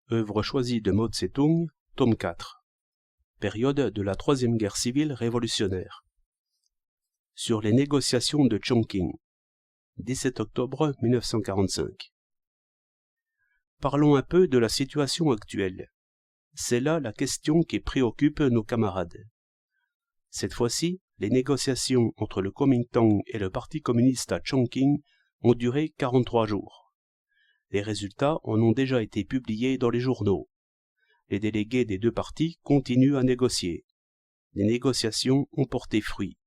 Œuvre choisie de Mao Tse-tung, tome 4. Période de la Troisième Guerre civile révolutionnaire. Sur les négociations de Chongqing. 17 octobre 1945. Parlons un peu de la situation actuelle. C'est là la question qui préoccupe nos camarades. Cette fois-ci, les négociations entre le Kuomintang et le Parti communiste à Chongqing ont duré 43 jours. Les résultats en ont déjà été publiés dans les journaux. Les délégués des deux partis continuent à négocier. Les négociations ont porté fruit.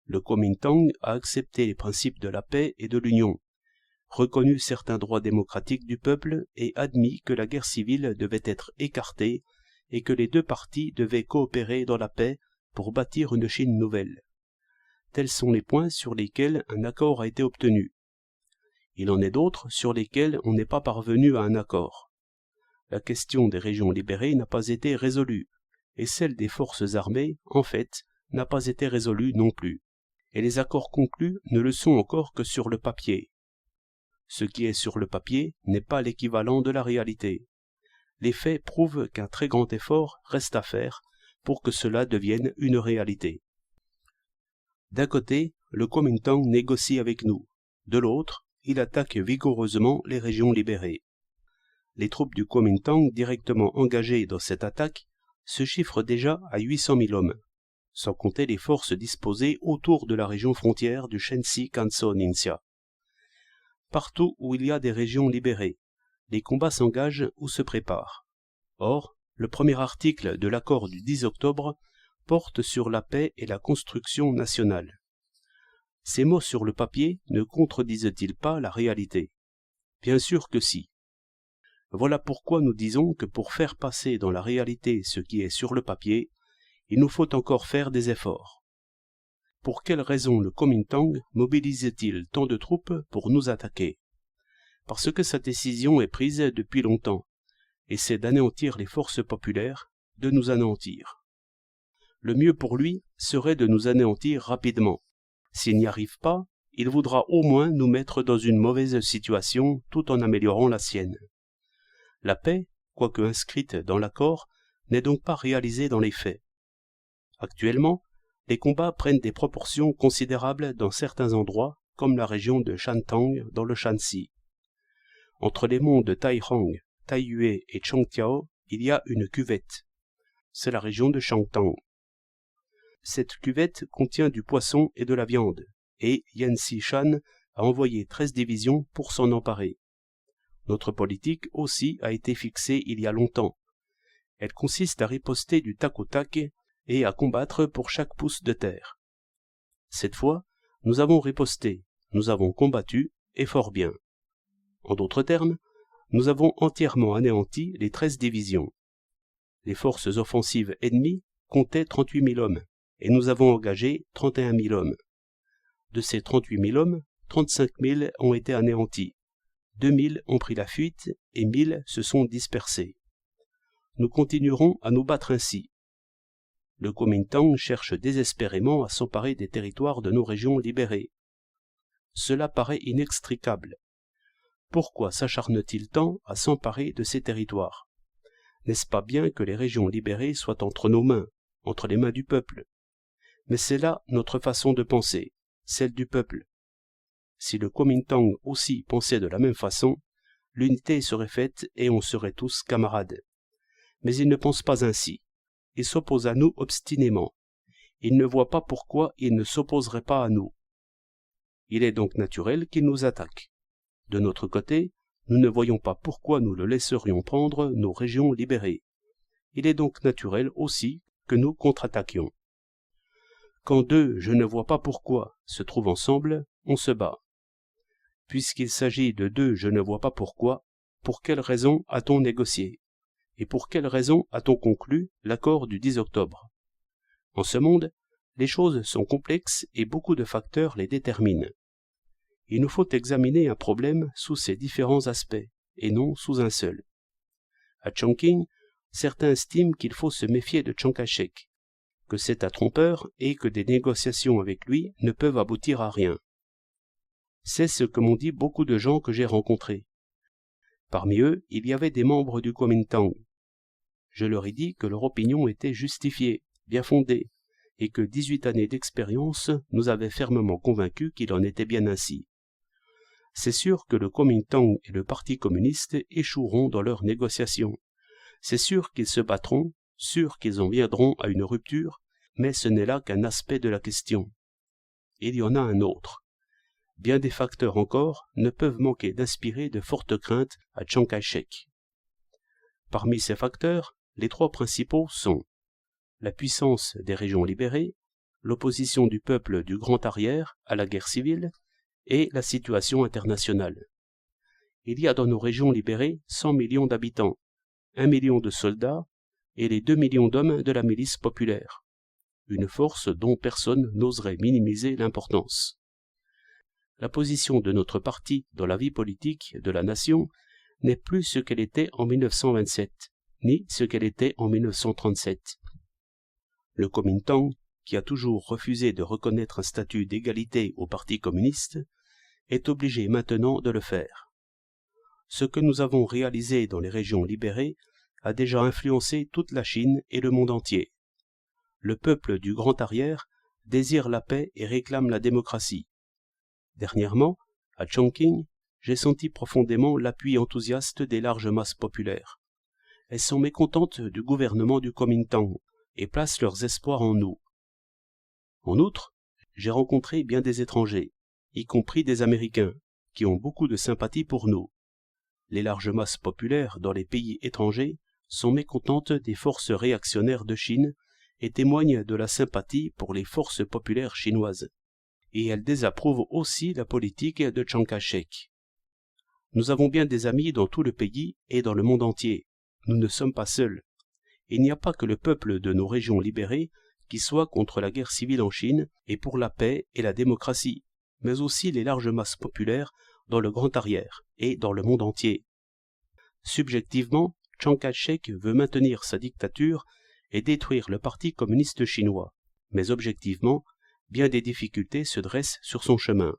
Le Kuomintang a accepté les principes de la paix et de l'union, reconnu certains droits démocratiques du peuple et admis que la guerre civile devait être écartée et que les deux partis devaient coopérer dans la paix pour bâtir une Chine nouvelle. Tels sont les points sur lesquels un accord a été obtenu. Il en est d'autres sur lesquels on n'est pas parvenu à un accord. La question des régions libérées n'a pas été résolue, et celle des forces armées, en fait, n'a pas été résolue non plus. Et les accords conclus ne le sont encore que sur le papier. Ce qui est sur le papier n'est pas l'équivalent de la réalité. Les faits prouvent qu'un très grand effort reste à faire pour que cela devienne une réalité. D'un côté, le Kuomintang négocie avec nous. De l'autre, il attaque vigoureusement les régions libérées. Les troupes du Kuomintang directement engagées dans cette attaque se chiffrent déjà à 800 000 hommes, sans compter les forces disposées autour de la région frontière du Shenxi Kanso-Ningxia. Partout où il y a des régions libérées, les combats s'engagent ou se préparent. Or, le premier article de l'accord du 10 octobre porte sur la paix et la construction nationale. Ces mots sur le papier ne contredisent-ils pas la réalité? Bien sûr que si. Voilà pourquoi nous disons que pour faire passer dans la réalité ce qui est sur le papier, il nous faut encore faire des efforts. Pour quelle raison le Kuomintang mobilise-t-il tant de troupes pour nous attaquer? Parce que sa décision est prise depuis longtemps, et c'est d'anéantir les forces populaires, de nous anéantir. Le mieux pour lui serait de nous anéantir rapidement. S'il n'y arrive pas, il voudra au moins nous mettre dans une mauvaise situation tout en améliorant la sienne. La paix, quoique inscrite dans l'accord, n'est donc pas réalisée dans les faits. Actuellement, les combats prennent des proportions considérables dans certains endroits, comme la région de Shantung dans le Shanxi. Entre les monts de Taihang, Taiyue et Chongqiao, il y a une cuvette. C'est la région de Shantung. Cette cuvette contient du poisson et de la viande, et Yan Xishan a envoyé 13 divisions pour s'en emparer. Notre politique aussi a été fixée il y a longtemps. Elle consiste à riposter du tac au tac et à combattre pour chaque pouce de terre. Cette fois, nous avons riposté, nous avons combattu, et fort bien. En d'autres termes, nous avons entièrement anéanti les 13 divisions. Les forces offensives ennemies comptaient 38 000 hommes, et nous avons engagé 31 000 hommes. De ces 38 000 hommes, 35 000 ont été anéantis, 2 000 ont pris la fuite et 1 000 se sont dispersés. Nous continuerons à nous battre ainsi. Le Kuomintang cherche désespérément à s'emparer des territoires de nos régions libérées. Cela paraît inextricable. Pourquoi s'acharne-t-il tant à s'emparer de ces territoires? N'est-ce pas bien que les régions libérées soient entre nos mains, entre les mains du peuple? Mais c'est là notre façon de penser, celle du peuple. Si le Kuomintang aussi pensait de la même façon, l'unité serait faite et on serait tous camarades. Mais il ne pense pas ainsi. Il s'oppose à nous obstinément. Il ne voit pas pourquoi il ne s'opposerait pas à nous. Il est donc naturel qu'il nous attaque. De notre côté, nous ne voyons pas pourquoi nous le laisserions prendre nos régions libérées. Il est donc naturel aussi que nous contre-attaquions. Quand deux, je ne vois pas pourquoi, se trouvent ensemble, on se bat. Puisqu'il s'agit de deux, je ne vois pas pourquoi, pour quelle raison a-t-on négocié? Et pour quelle raison a-t-on conclu l'accord du 10 octobre? En ce monde, les choses sont complexes et beaucoup de facteurs les déterminent. Il nous faut examiner un problème sous ses différents aspects, et non sous un seul. À Chongqing, certains estiment qu'il faut se méfier de Chiang Kai-shek, que c'est un trompeur et que des négociations avec lui ne peuvent aboutir à rien. C'est ce que m'ont dit beaucoup de gens que j'ai rencontrés. Parmi eux, il y avait des membres du Kuomintang. Je leur ai dit que leur opinion était justifiée, bien fondée, et que 18 années d'expérience nous avaient fermement convaincus qu'il en était bien ainsi. C'est sûr que le Kuomintang et le Parti communiste échoueront dans leurs négociations. C'est sûr qu'ils se battront, sûr qu'ils en viendront à une rupture, mais ce n'est là qu'un aspect de la question. Il y en a un autre. Bien des facteurs encore ne peuvent manquer d'inspirer de fortes craintes à Chiang Kai-shek. Parmi ces facteurs, les trois principaux sont la puissance des régions libérées, l'opposition du peuple du Grand Arrière à la guerre civile et la situation internationale. Il y a dans nos régions libérées 100 millions d'habitants, 1 million de soldats et les 2 millions d'hommes de la milice populaire, une force dont personne n'oserait minimiser l'importance. La position de notre parti dans la vie politique de la nation n'est plus ce qu'elle était en 1927, ni ce qu'elle était en 1937. Le Kuomintang, qui a toujours refusé de reconnaître un statut d'égalité au Parti communiste, est obligé maintenant de le faire. Ce que nous avons réalisé dans les régions libérées a déjà influencé toute la Chine et le monde entier. Le peuple du Grand Arrière désire la paix et réclame la démocratie. Dernièrement, à Chongqing, j'ai senti profondément l'appui enthousiaste des larges masses populaires. Elles sont mécontentes du gouvernement du Kuomintang et placent leurs espoirs en nous. En outre, j'ai rencontré bien des étrangers, y compris des Américains, qui ont beaucoup de sympathie pour nous. Les larges masses populaires dans les pays étrangers sont mécontentes des forces réactionnaires de Chine et témoignent de la sympathie pour les forces populaires chinoises. Et elles désapprouvent aussi la politique de Chiang Kai-shek. Nous avons bien des amis dans tout le pays et dans le monde entier. Nous ne sommes pas seuls. Il n'y a pas que le peuple de nos régions libérées qui soit contre la guerre civile en Chine et pour la paix et la démocratie, mais aussi les larges masses populaires dans le Grand Arrière et dans le monde entier. Subjectivement, Chiang Kai-shek veut maintenir sa dictature et détruire le Parti communiste chinois, mais objectivement, bien des difficultés se dressent sur son chemin.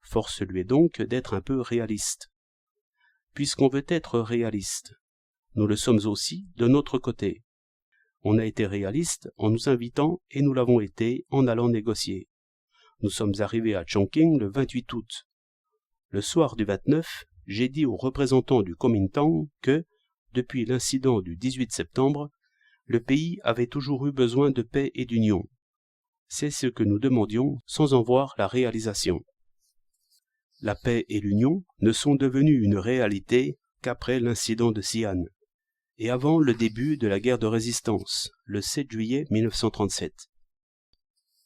Force lui est donc d'être un peu réaliste. Puisqu'on veut être réaliste, nous le sommes aussi de notre côté. On a été réaliste en nous invitant et nous l'avons été en allant négocier. Nous sommes arrivés à Chongqing le 28 août. Le soir du 29, j'ai dit aux représentants du Kuomintang que, depuis l'incident du 18 septembre, le pays avait toujours eu besoin de paix et d'union. C'est ce que nous demandions sans en voir la réalisation. La paix et l'union ne sont devenues une réalité qu'après l'incident de Xi'an et avant le début de la guerre de résistance, le 7 juillet 1937.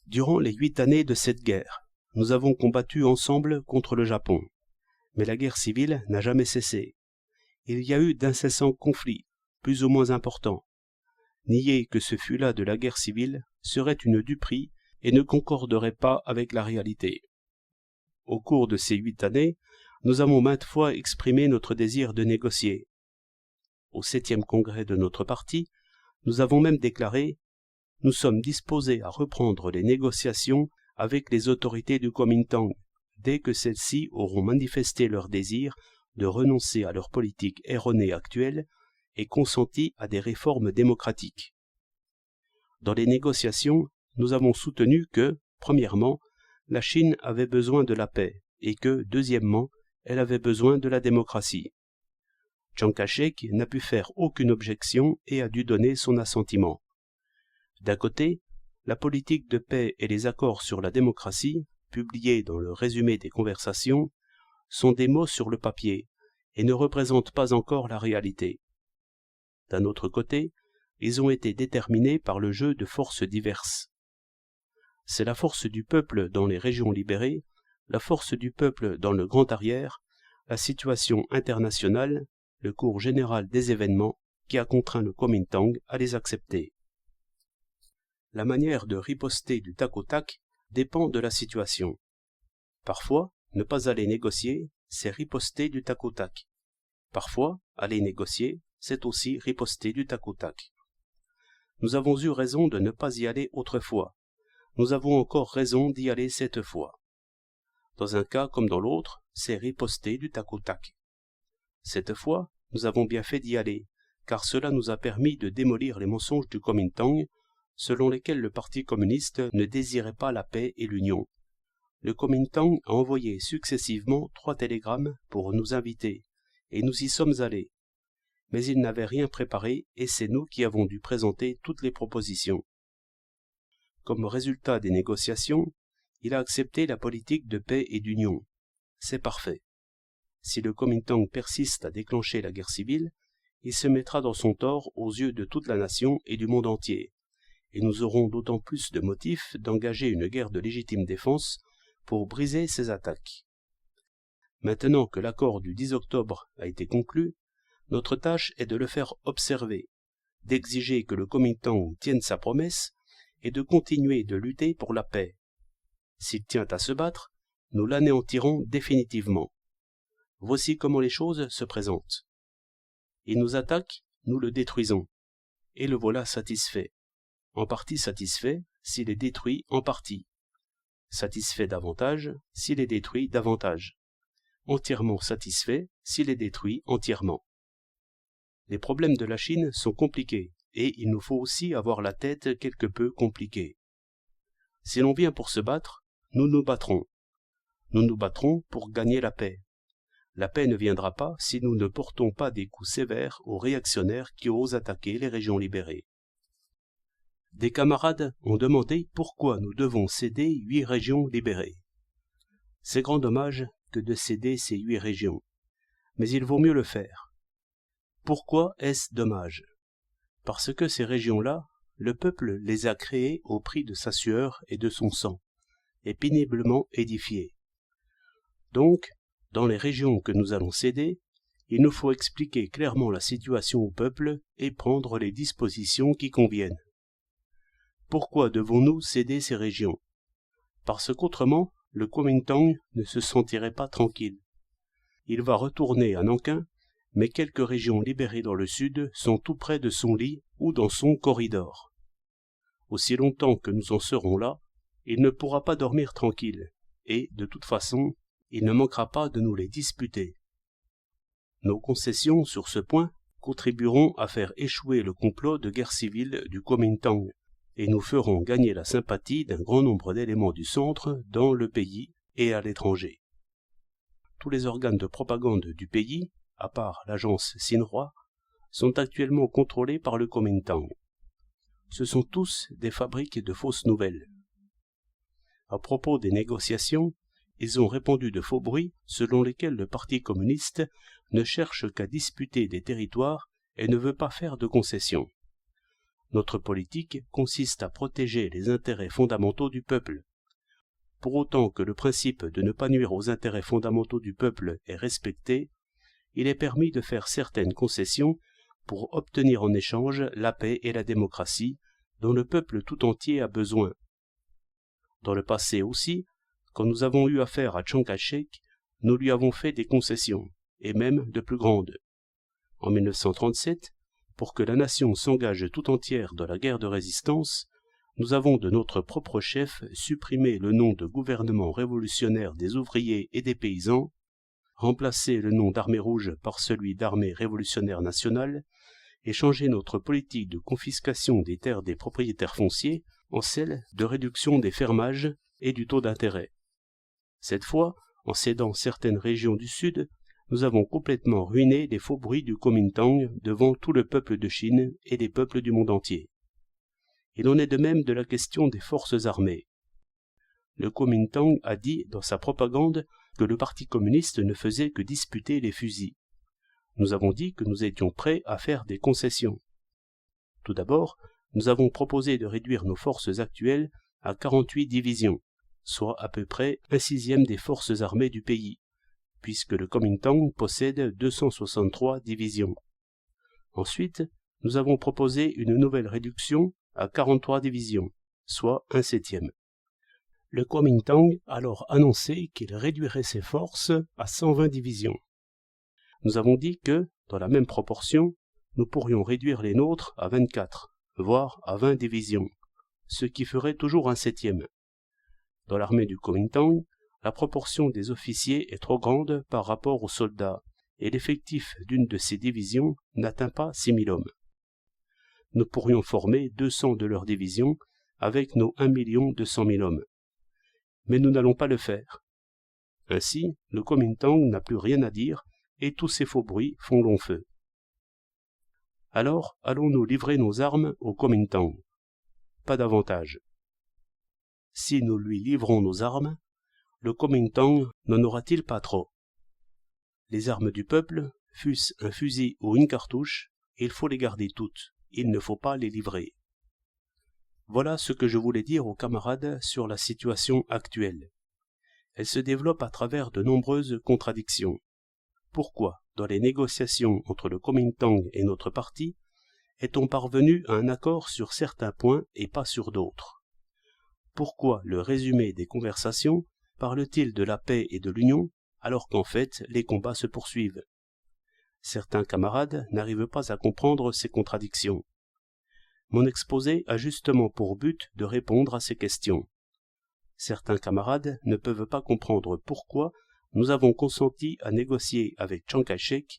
Durant les 8 années de cette guerre, nous avons combattu ensemble contre le Japon, mais la guerre civile n'a jamais cessé. Il y a eu d'incessants conflits, plus ou moins importants. Nier que ce fut là de la guerre civile serait une duperie et ne concorderait pas avec la réalité. Au cours de ces 8 années, nous avons maintes fois exprimé notre désir de négocier. Au 7e congrès de notre parti, nous avons même déclaré « Nous sommes disposés à reprendre les négociations avec les autorités du Kuomintang dès que celles-ci auront manifesté leur désir de renoncer à leur politique erronée actuelle et consenti à des réformes démocratiques. » Dans les négociations, nous avons soutenu que, premièrement, la Chine avait besoin de la paix et que, deuxièmement, elle avait besoin de la démocratie. Chiang Kai-shek n'a pu faire aucune objection et a dû donner son assentiment. D'un côté, la politique de paix et les accords sur la démocratie, publiés dans le résumé des conversations, sont des mots sur le papier et ne représentent pas encore la réalité. D'un autre côté, ils ont été déterminés par le jeu de forces diverses. C'est la force du peuple dans les régions libérées, la force du peuple dans le Grand Arrière, la situation internationale, le cours général des événements qui a contraint le Kuomintang à les accepter. La manière de riposter du tac au tac dépend de la situation. Parfois, ne pas aller négocier, c'est riposter du tac au tac. Parfois, aller négocier, c'est aussi riposter du tac au tac. Nous avons eu raison de ne pas y aller autrefois. Nous avons encore raison d'y aller cette fois. Dans un cas comme dans l'autre, c'est riposter du tac au tac. Cette fois, nous avons bien fait d'y aller, car cela nous a permis de démolir les mensonges du Kuomintang, selon lesquels le Parti communiste ne désirait pas la paix et l'union. Le Kuomintang a envoyé successivement 3 télégrammes pour nous inviter, et nous y sommes allés. Mais il n'avait rien préparé et c'est nous qui avons dû présenter toutes les propositions. Comme résultat des négociations, il a accepté la politique de paix et d'union. C'est parfait. Si le Kuomintang persiste à déclencher la guerre civile, il se mettra dans son tort aux yeux de toute la nation et du monde entier, et nous aurons d'autant plus de motifs d'engager une guerre de légitime défense pour briser ces attaques. Maintenant que l'accord du 10 octobre a été conclu, notre tâche est de le faire observer, d'exiger que le Kuomintang tienne sa promesse et de continuer de lutter pour la paix. S'il tient à se battre, nous l'anéantirons définitivement. Voici comment les choses se présentent. Il nous attaque, nous le détruisons. Et le voilà satisfait. En partie satisfait s'il est détruit en partie. Satisfait davantage s'il est détruit davantage. Entièrement satisfait s'il est détruit entièrement. Les problèmes de la Chine sont compliqués, et il nous faut aussi avoir la tête quelque peu compliquée. Si l'on vient pour se battre, nous nous battrons. Nous nous battrons pour gagner la paix. La paix ne viendra pas si nous ne portons pas des coups sévères aux réactionnaires qui osent attaquer les régions libérées. Des camarades ont demandé pourquoi nous devons céder 8 régions libérées. C'est grand dommage que de céder ces 8 régions, mais il vaut mieux le faire. Pourquoi est-ce dommage? Parce que ces régions-là, le peuple les a créées au prix de sa sueur et de son sang, et péniblement édifiées. Donc, dans les régions que nous allons céder, il nous faut expliquer clairement la situation au peuple et prendre les dispositions qui conviennent. Pourquoi devons-nous céder ces régions? Parce qu'autrement, le Kuomintang ne se sentirait pas tranquille. Il va retourner à Nankin, mais quelques régions libérées dans le sud sont tout près de son lit ou dans son corridor. Aussi longtemps que nous en serons là, il ne pourra pas dormir tranquille, et, de toute façon, il ne manquera pas de nous les disputer. Nos concessions sur ce point contribueront à faire échouer le complot de guerre civile du Kuomintang, et nous ferons gagner la sympathie d'un grand nombre d'éléments du centre dans le pays et à l'étranger. Tous les organes de propagande du pays, à part l'agence Xinhua, sont actuellement contrôlés par le Kuomintang. Ce sont tous des fabriques de fausses nouvelles. À propos des négociations, ils ont répandu de faux bruits selon lesquels le Parti communiste ne cherche qu'à disputer des territoires et ne veut pas faire de concessions. Notre politique consiste à protéger les intérêts fondamentaux du peuple. Pour autant que le principe de ne pas nuire aux intérêts fondamentaux du peuple est respecté, il est permis de faire certaines concessions pour obtenir en échange la paix et la démocratie dont le peuple tout entier a besoin. Dans le passé aussi, quand nous avons eu affaire à Chiang Kai-shek, nous lui avons fait des concessions, et même de plus grandes. En 1937, pour que la nation s'engage tout entière dans la guerre de résistance, nous avons de notre propre chef supprimé le nom de gouvernement révolutionnaire des ouvriers et des paysans, remplacé le nom d'armée rouge par celui d'armée révolutionnaire nationale, et changé notre politique de confiscation des terres des propriétaires fonciers en celle de réduction des fermages et du taux d'intérêt. Cette fois, en cédant certaines régions du Sud, nous avons complètement ruiné les faux bruits du Kuomintang devant tout le peuple de Chine et les peuples du monde entier. Il en est de même de la question des forces armées. Le Kuomintang a dit dans sa propagande que le Parti communiste ne faisait que disputer les fusils. Nous avons dit que nous étions prêts à faire des concessions. Tout d'abord, nous avons proposé de réduire nos forces actuelles à 48 divisions, soit à peu près 1/6 des forces armées du pays, puisque le Kuomintang possède 263 divisions. Ensuite, nous avons proposé une nouvelle réduction à 43 divisions, soit 1/7. Le Kuomintang a alors annoncé qu'il réduirait ses forces à 120 divisions. Nous avons dit que, dans la même proportion, nous pourrions réduire les nôtres à 24, voire à 20 divisions, ce qui ferait toujours 1/7. Dans l'armée du Kuomintang, la proportion des officiers est trop grande par rapport aux soldats, et l'effectif d'une de ces divisions n'atteint pas 6 000 hommes. Nous pourrions former 200 de leurs divisions avec nos 1 200 000 hommes. Mais nous n'allons pas le faire. Ainsi, le Kuomintang n'a plus rien à dire et tous ces faux bruits font long feu. Alors, allons-nous livrer nos armes au Kuomintang? Pas davantage. Si nous lui livrons nos armes, le Kuomintang n'en aura-t-il pas trop? Les armes du peuple, fût-ce un fusil ou une cartouche, il faut les garder toutes, il ne faut pas les livrer. Voilà ce que je voulais dire aux camarades sur la situation actuelle. Elle se développe à travers de nombreuses contradictions. Pourquoi, dans les négociations entre le Kuomintang et notre parti, est-on parvenu à un accord sur certains points et pas sur d'autres? Pourquoi le résumé des conversations parle-t-il de la paix et de l'union, alors qu'en fait les combats se poursuivent? Certains camarades n'arrivent pas à comprendre ces contradictions. Mon exposé a justement pour but de répondre à ces questions. Certains camarades ne peuvent pas comprendre pourquoi nous avons consenti à négocier avec Chiang Kai-shek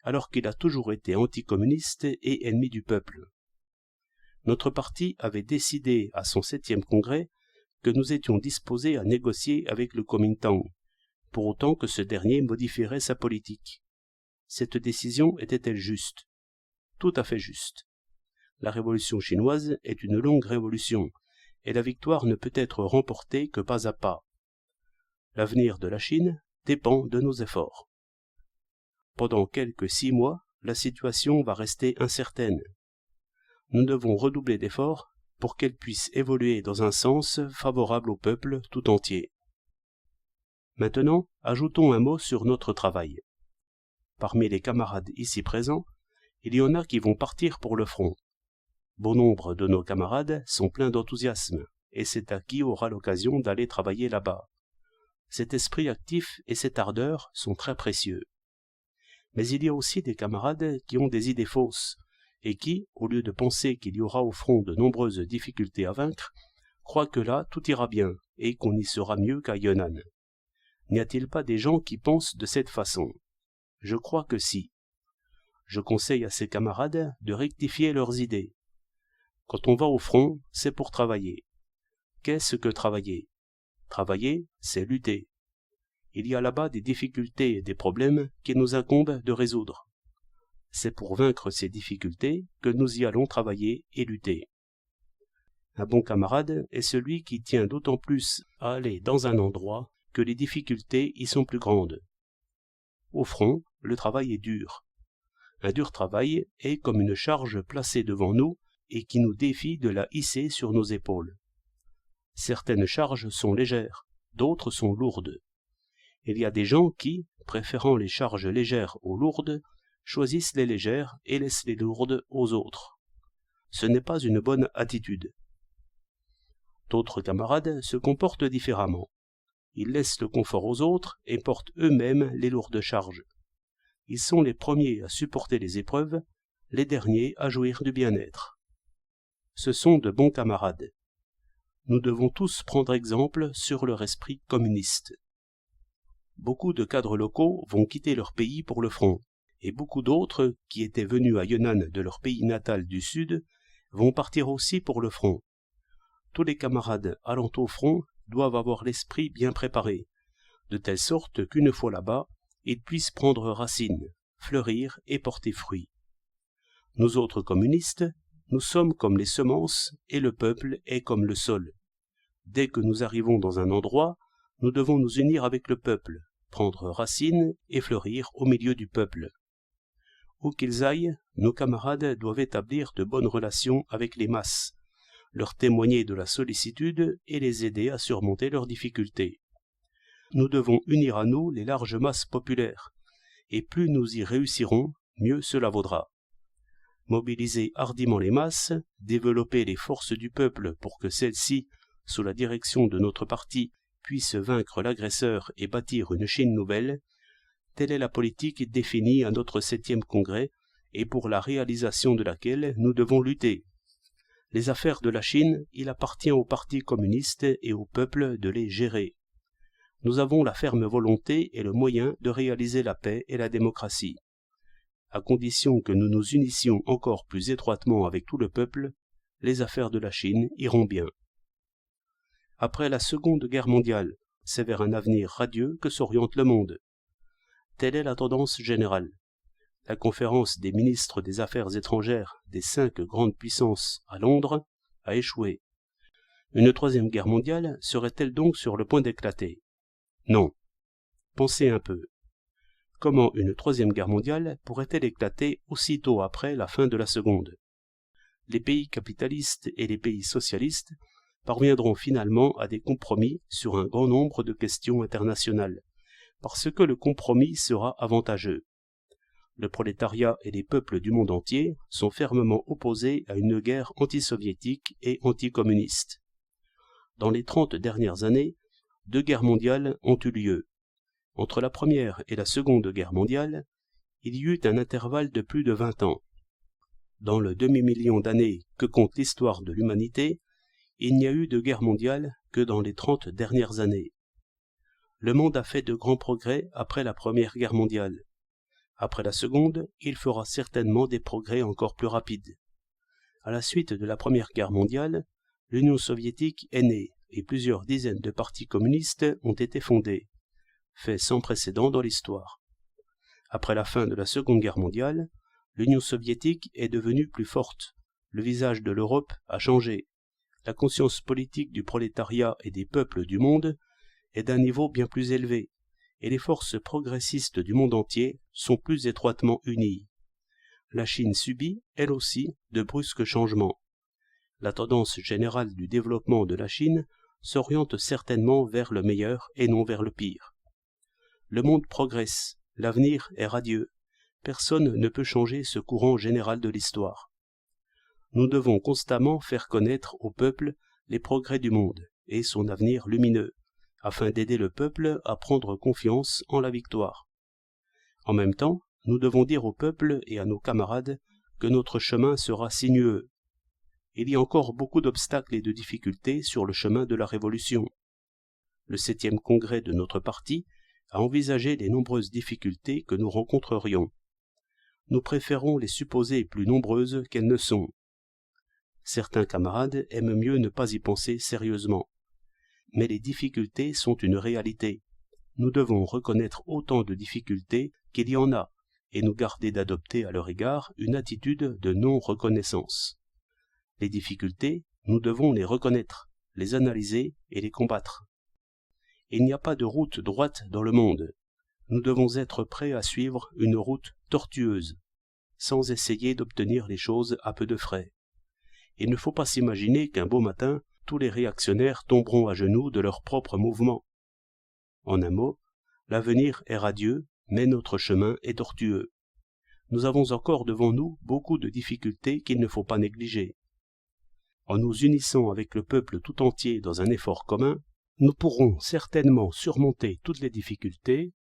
alors qu'il a toujours été anticommuniste et ennemi du peuple. Notre parti avait décidé à son 7e congrès que nous étions disposés à négocier avec le Kuomintang, pour autant que ce dernier modifierait sa politique. Cette décision était-elle juste? Tout à fait juste. La révolution chinoise est une longue révolution, et la victoire ne peut être remportée que pas à pas. L'avenir de la Chine dépend de nos efforts. Pendant quelques 6 mois, la situation va rester incertaine. Nous devons redoubler d'efforts pour qu'elle puisse évoluer dans un sens favorable au peuple tout entier. Maintenant, ajoutons un mot sur notre travail. Parmi les camarades ici présents, il y en a qui vont partir pour le front. Bon nombre de nos camarades sont pleins d'enthousiasme, et c'est à qui aura l'occasion d'aller travailler là-bas. Cet esprit actif et cette ardeur sont très précieux. Mais il y a aussi des camarades qui ont des idées fausses, et qui, au lieu de penser qu'il y aura au front de nombreuses difficultés à vaincre, croient que là tout ira bien, et qu'on y sera mieux qu'à Yunnan. N'y a-t-il pas des gens qui pensent de cette façon? Je crois que si. Je conseille à ces camarades de rectifier leurs idées. Quand on va au front, c'est pour travailler. Qu'est-ce que travailler? Travailler, c'est lutter. Il y a là-bas des difficultés et des problèmes qu'il nous incombe de résoudre. C'est pour vaincre ces difficultés que nous y allons travailler et lutter. Un bon camarade est celui qui tient d'autant plus à aller dans un endroit que les difficultés y sont plus grandes. Au front, le travail est dur. Un dur travail est comme une charge placée devant nous et qui nous défie de la hisser sur nos épaules. Certaines charges sont légères, d'autres sont lourdes. Il y a des gens qui, préférant les charges légères aux lourdes, choisissent les légères et laissent les lourdes aux autres. Ce n'est pas une bonne attitude. D'autres camarades se comportent différemment. Ils laissent le confort aux autres et portent eux-mêmes les lourdes charges. Ils sont les premiers à supporter les épreuves, les derniers à jouir du bien-être. Ce sont de bons camarades. Nous devons tous prendre exemple sur leur esprit communiste. Beaucoup de cadres locaux vont quitter leur pays pour le front, et beaucoup d'autres, qui étaient venus à Yunnan de leur pays natal du Sud, vont partir aussi pour le front. Tous les camarades allant au front doivent avoir l'esprit bien préparé, de telle sorte qu'une fois là-bas, ils puissent prendre racine, fleurir et porter fruit. Nous autres communistes, nous sommes comme les semences et le peuple est comme le sol. Dès que nous arrivons dans un endroit, nous devons nous unir avec le peuple, prendre racine et fleurir au milieu du peuple. Où qu'ils aillent, nos camarades doivent établir de bonnes relations avec les masses, leur témoigner de la sollicitude et les aider à surmonter leurs difficultés. Nous devons unir à nous les larges masses populaires, et plus nous y réussirons, mieux cela vaudra. Mobiliser hardiment les masses, développer les forces du peuple pour que celles-ci, sous la direction de notre parti, puissent vaincre l'agresseur et bâtir une Chine nouvelle, telle est la politique définie à notre 7e congrès et pour la réalisation de laquelle nous devons lutter. Les affaires de la Chine, il appartient au Parti communiste et au peuple de les gérer. nous avons la ferme volonté et le moyen de réaliser la paix et la démocratie. À condition que nous nous unissions encore plus étroitement avec tout le peuple, les affaires de la Chine iront bien. Après la Seconde Guerre mondiale, c'est vers un avenir radieux que s'oriente le monde. Telle est la tendance générale. La conférence des ministres des Affaires étrangères des 5 grandes puissances à Londres a échoué. Une troisième guerre mondiale serait-elle donc sur le point d'éclater? Non. Pensez un peu. Comment une troisième guerre mondiale pourrait-elle éclater aussitôt après la fin de la seconde? Les pays capitalistes et les pays socialistes parviendront finalement à des compromis sur un grand nombre de questions internationales, parce que le compromis sera avantageux. Le prolétariat et les peuples du monde entier sont fermement opposés à une guerre antisoviétique et anticommuniste. Dans les 30 dernières années, 2 guerres mondiales ont eu lieu. Entre la Première et la Seconde Guerre mondiale, il y eut un intervalle de plus de 20 ans. Dans le demi-million d'années que compte l'histoire de l'humanité, il n'y a eu de guerre mondiale que dans les 30 dernières années. Le monde a fait de grands progrès après la Première Guerre mondiale. Après la Seconde, il fera certainement des progrès encore plus rapides. À la suite de la Première Guerre mondiale, l'Union soviétique est née et plusieurs dizaines de partis communistes ont été fondés, fait sans précédent dans l'histoire. Après la fin de la Seconde Guerre mondiale, l'Union soviétique est devenue plus forte, le visage de l'Europe a changé, la conscience politique du prolétariat et des peuples du monde est d'un niveau bien plus élevé, et les forces progressistes du monde entier sont plus étroitement unies. La Chine subit, elle aussi, de brusques changements. La tendance générale du développement de la Chine s'oriente certainement vers le meilleur et non vers le pire. Le monde progresse, l'avenir est radieux, personne ne peut changer ce courant général de l'histoire. Nous devons constamment faire connaître au peuple les progrès du monde et son avenir lumineux, afin d'aider le peuple à prendre confiance en la victoire. En même temps, nous devons dire au peuple et à nos camarades que notre chemin sera sinueux. Il y a encore beaucoup d'obstacles et de difficultés sur le chemin de la Révolution. Le 7e congrès de notre parti a envisagé les nombreuses difficultés que nous rencontrerions. Nous préférons les supposer plus nombreuses qu'elles ne sont. Certains camarades aiment mieux ne pas y penser sérieusement. Mais les difficultés sont une réalité. Nous devons reconnaître autant de difficultés qu'il y en a, et nous garder d'adopter à leur égard une attitude de non-reconnaissance. Les difficultés, nous devons les reconnaître, les analyser et les combattre. Il n'y a pas de route droite dans le monde. Nous devons être prêts à suivre une route tortueuse, sans essayer d'obtenir les choses à peu de frais. Il ne faut pas s'imaginer qu'un beau matin, tous les réactionnaires tomberont à genoux de leur propre mouvement. En un mot, l'avenir est radieux, mais notre chemin est tortueux. Nous avons encore devant nous beaucoup de difficultés qu'il ne faut pas négliger. En nous unissant avec le peuple tout entier dans un effort commun, nous pourrons certainement surmonter toutes les difficultés